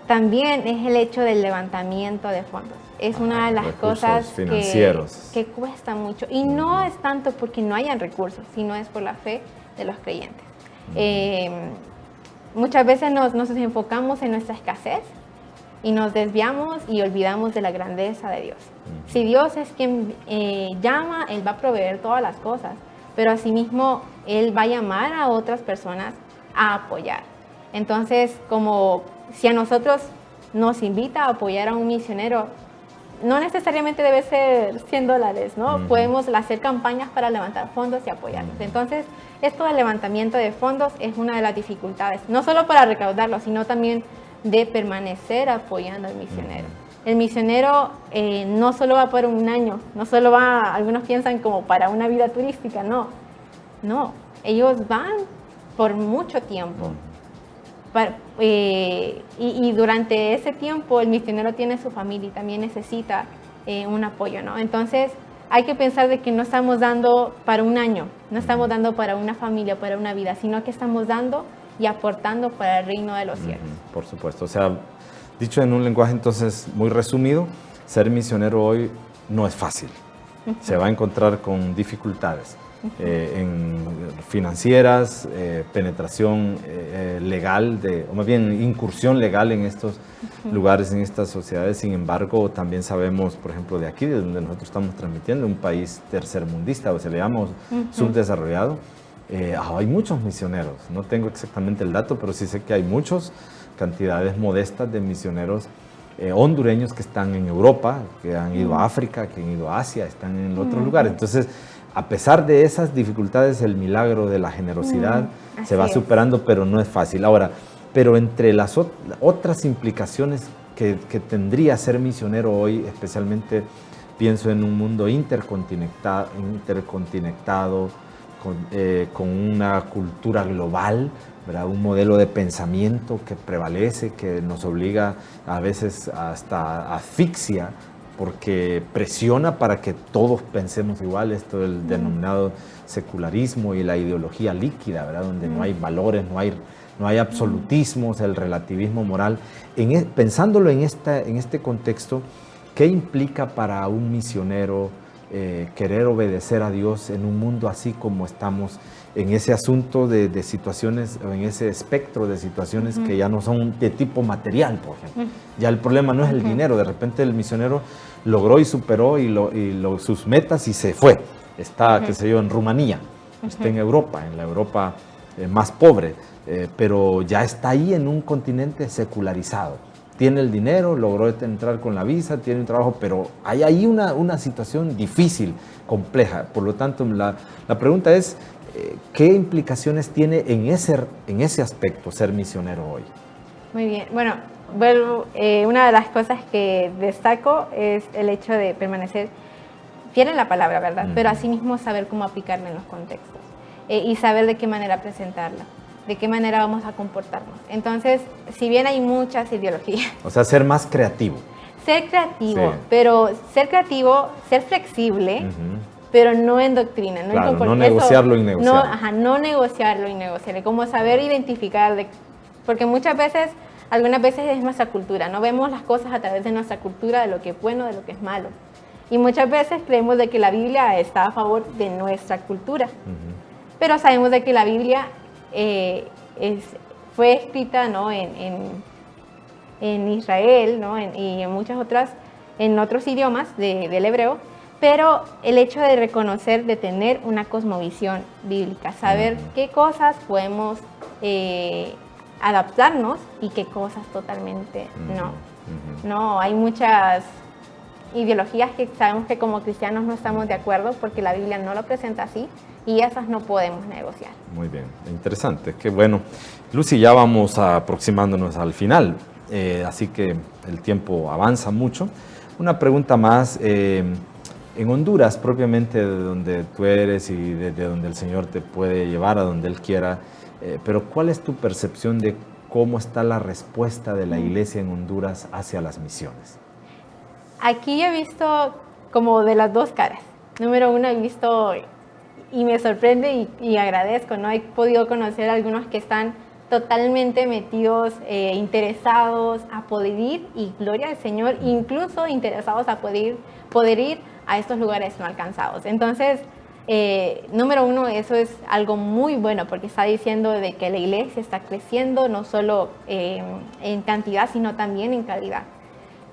también es el hecho del levantamiento de fondos. Es una de las cosas que cuesta mucho. Y no es tanto porque no hayan recursos, sino es por la fe de los creyentes. Muchas veces nos enfocamos en nuestra escasez y nos desviamos y olvidamos de la grandeza de Dios. Si Dios es quien llama, Él va a proveer todas las cosas, pero asimismo Él va a llamar a otras personas a apoyar. Entonces, como si a nosotros nos invita a apoyar a un misionero, no necesariamente debe ser $100, ¿no? Podemos hacer campañas para levantar fondos y apoyarlos. Entonces, esto del levantamiento de fondos es una de las dificultades, no solo para recaudarlo, sino también de permanecer apoyando al misionero. El misionero no solo va por un año, no solo va, algunos piensan como para una vida turística, no, ellos van por mucho tiempo. Y durante ese tiempo el misionero tiene su familia y también necesita un apoyo, ¿no? Entonces hay que pensar de que no estamos dando para un año, no estamos dando para una familia, para una vida, sino que estamos dando y aportando para el reino de los cielos. Por supuesto, o sea, dicho en un lenguaje entonces muy resumido, ser misionero hoy no es fácil. Se va a encontrar con dificultades financieras, penetración legal, o más bien incursión legal en estos lugares, en estas sociedades. Sin embargo, también sabemos, por ejemplo, de aquí, de donde nosotros estamos transmitiendo, un país tercermundista, o se le llama subdesarrollado, hay muchos misioneros. No tengo exactamente el dato, pero sí sé que hay muchos, cantidades modestas de misioneros hondureños que están en Europa, que han ido a África, que han ido a Asia, están en otros lugares. Entonces, a pesar de esas dificultades, el milagro de la generosidad se va superando, pero no es fácil. Ahora, pero entre las otras implicaciones que tendría ser misionero hoy, especialmente pienso en un mundo intercontinentado, con una cultura global, ¿verdad? Un modelo de pensamiento que prevalece, que nos obliga a veces hasta asfixia, porque presiona para que todos pensemos igual, esto del denominado secularismo y la ideología líquida, ¿verdad? Donde no hay valores, no hay absolutismos, el relativismo moral. Pensándolo en este contexto, ¿qué implica para un misionero querer obedecer a Dios en un mundo así como estamos, en ese asunto de situaciones, o en ese espectro de situaciones que ya no son de tipo material, por ejemplo? Ya el problema no es el dinero, de repente el misionero logró y superó sus metas y se fue. Está, qué sé yo, en Rumanía, está en Europa, en la Europa más pobre, pero ya está ahí en un continente secularizado. Tiene el dinero, logró entrar con la visa, tiene un trabajo, pero hay ahí una situación difícil, compleja. Por lo tanto, la pregunta es, ¿qué implicaciones tiene en ese aspecto ser misionero hoy? Muy bien. Bueno, una de las cosas que destaco es el hecho de permanecer fiel en la palabra, ¿verdad? Pero asimismo saber cómo aplicarla en los contextos y saber de qué manera presentarla. de qué manera vamos a comportarnos. Entonces, si bien hay muchas ideologías. O sea, ser más creativo. Ser creativo, Sí. pero ser creativo, ser flexible, pero no en doctrina. No, Claro, en no negociar lo innegociable. No negociar lo innegociable, como saber identificar, porque muchas veces, algunas veces es nuestra cultura, no vemos las cosas a través de nuestra cultura, de lo que es bueno, de lo que es malo. Y muchas veces creemos de que la Biblia está a favor de nuestra cultura, pero sabemos de que la Biblia fue escrita, ¿no?, en Israel, ¿no?, y en muchas otras, en otros idiomas del hebreo, pero el hecho de reconocer, de tener una cosmovisión bíblica, saber qué cosas podemos adaptarnos y qué cosas totalmente no. No, hay muchas ideologías que sabemos que como cristianos no estamos de acuerdo porque la Biblia no lo presenta así y esas no podemos negociar. Muy bien, interesante, qué bueno. Lucy, ya vamos aproximándonos al final, así que el tiempo avanza mucho. Una pregunta más, en Honduras, propiamente de donde tú eres y desde donde el Señor te puede llevar a donde Él quiera, pero ¿cuál es tu percepción de cómo está la respuesta de la iglesia en Honduras hacia las misiones? Aquí he visto como de las dos caras. Número uno, he visto y me sorprende y agradezco, ¿no? He podido conocer a algunos que están totalmente metidos, interesados a poder ir, y gloria al Señor, incluso interesados a poder ir a estos lugares no alcanzados. Entonces, número uno, eso es algo muy bueno porque está diciendo de que la iglesia está creciendo no solo en cantidad, sino también en calidad.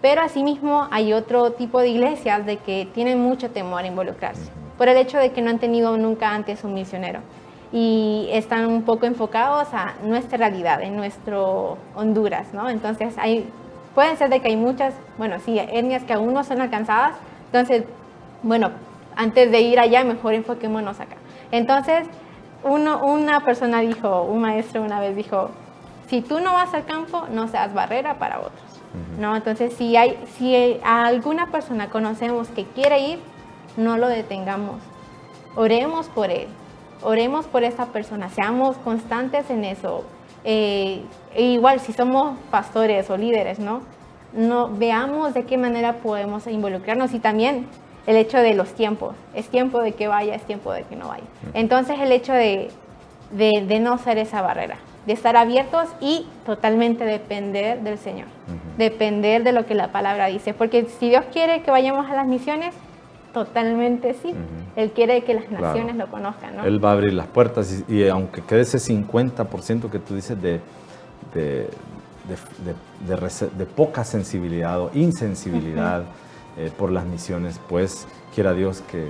Pero asimismo hay otro tipo de iglesias de que tienen mucho temor a involucrarse por el hecho de que no han tenido nunca antes un misionero y están un poco enfocados a nuestra realidad, en nuestro Honduras, ¿no? Entonces pueden ser de que hay muchas, bueno, sí, etnias que aún no son alcanzadas, entonces, bueno, antes de ir allá, mejor enfoquémonos acá. Entonces, una persona dijo, un maestro una vez dijo, si tú no vas al campo, no seas barrera para otros, ¿no? Entonces, si a alguna persona conocemos que quiere ir, no lo detengamos. Oremos por él, oremos por esa persona, seamos constantes en eso. Igual, si somos pastores o líderes, ¿no? Veamos de qué manera podemos involucrarnos y también el hecho de los tiempos. Es tiempo de que vaya, es tiempo de que no vaya. Entonces el hecho de no ser esa barrera, de estar abiertos y totalmente depender del Señor, depender de lo que la palabra dice. Porque si Dios quiere que vayamos a las misiones, totalmente sí. Él quiere que las naciones lo conozcan, ¿no? Él va a abrir las puertas y aunque quede ese 50% que tú dices de poca sensibilidad o insensibilidad por las misiones, pues quiera Dios que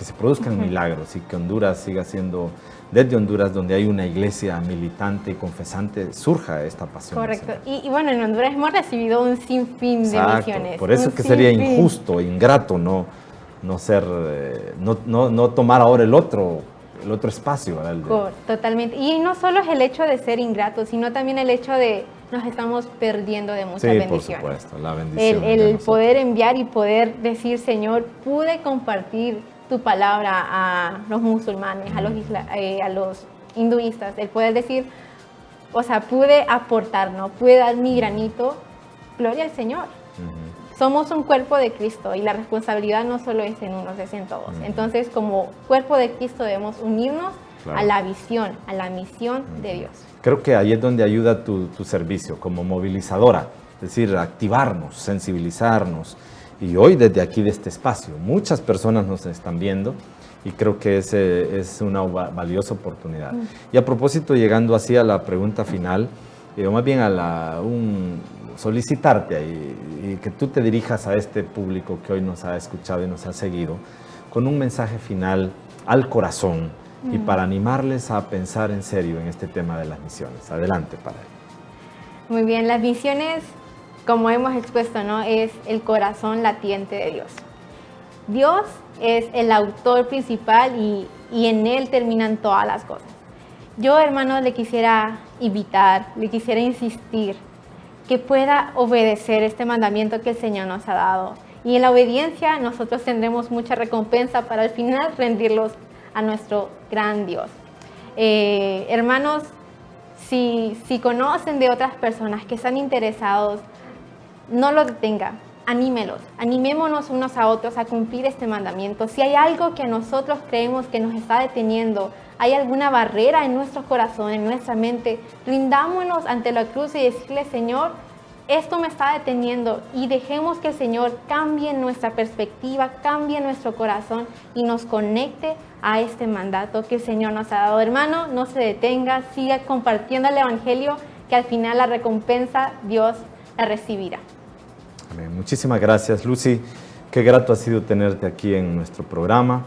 se produzcan milagros y que Honduras siga siendo, desde Honduras, donde hay una iglesia militante y confesante, surja esta pasión. Correcto. Y bueno, en Honduras hemos recibido un sinfín de misiones. Por eso que sería injusto, ingrato no tomar ahora el otro espacio, ¿verdad? Totalmente. Y no solo es el hecho de ser ingratos, sino también el hecho de nos estamos perdiendo de muchas bendiciones. Por supuesto, la bendición. El poder enviar y poder decir, Señor, pude compartir tu palabra a los musulmanes, a los hinduistas, el poder decir, o sea, pude aportar, ¿no? Pude dar mi granito, gloria al Señor. Somos un cuerpo de Cristo y la responsabilidad no solo es en unos, es en todos. Entonces, como cuerpo de Cristo debemos unirnos a la visión, a la misión de Dios. Creo que ahí es donde ayuda tu servicio como movilizadora, es decir, activarnos, sensibilizarnos. Y hoy desde aquí, de este espacio, muchas personas nos están viendo y creo que es una valiosa oportunidad. Y a propósito, llegando así a la pregunta final, o más bien a solicitarte y que tú te dirijas a este público que hoy nos ha escuchado y nos ha seguido con un mensaje final al corazón y para animarles a pensar en serio en este tema de las misiones. Adelante, para ello. Muy bien, las misiones, como hemos expuesto, ¿no?, es el corazón latiente de Dios. Dios es el autor principal y en Él terminan todas las cosas. Yo, hermanos, le quisiera invitar, le quisiera insistir que pueda obedecer este mandamiento que el Señor nos ha dado. Y en la obediencia nosotros tendremos mucha recompensa para al final rendirlos a nuestro gran Dios. Hermanos, si conocen de otras personas que están interesados, no los detengan, anímelos, animémonos unos a otros a cumplir este mandamiento. Si hay algo que nosotros creemos que nos está deteniendo, hay alguna barrera en nuestro corazón, en nuestra mente, rindámonos ante la cruz y decirle, Señor, esto me está deteniendo, y dejemos que el Señor cambie nuestra perspectiva, cambie nuestro corazón y nos conecte a este mandato que el Señor nos ha dado. Hermano, no se detenga, siga compartiendo el Evangelio, que al final la recompensa Dios la recibirá. Amén. Muchísimas gracias, Lucy. Qué grato ha sido tenerte aquí en nuestro programa.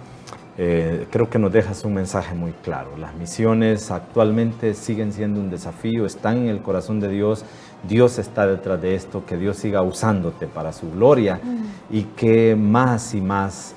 Creo que nos dejas un mensaje muy claro. Las misiones actualmente siguen siendo un desafío, están en el corazón de Dios. Dios está detrás de esto, que Dios siga usándote para su gloria y que más y más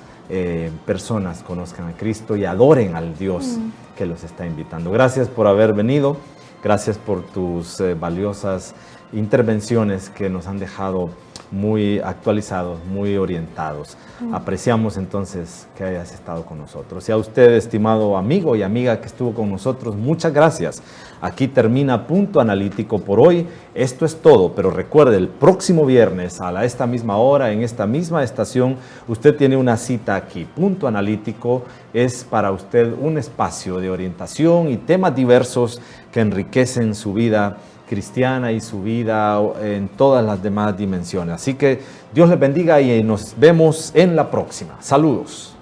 personas conozcan a Cristo y adoren al Dios que los está invitando. Gracias por haber venido, gracias por tus valiosas intervenciones que nos han dejado muy actualizados, muy orientados. Apreciamos entonces que hayas estado con nosotros. Y a usted, estimado amigo y amiga que estuvo con nosotros, muchas gracias. Aquí termina Punto Analítico por hoy. Esto es todo, pero recuerde, el próximo viernes a esta misma hora, en esta misma estación, usted tiene una cita aquí. Punto Analítico es para usted un espacio de orientación y temas diversos que enriquecen su vida cristiana y su vida en todas las demás dimensiones. Así que Dios les bendiga y nos vemos en la próxima. Saludos.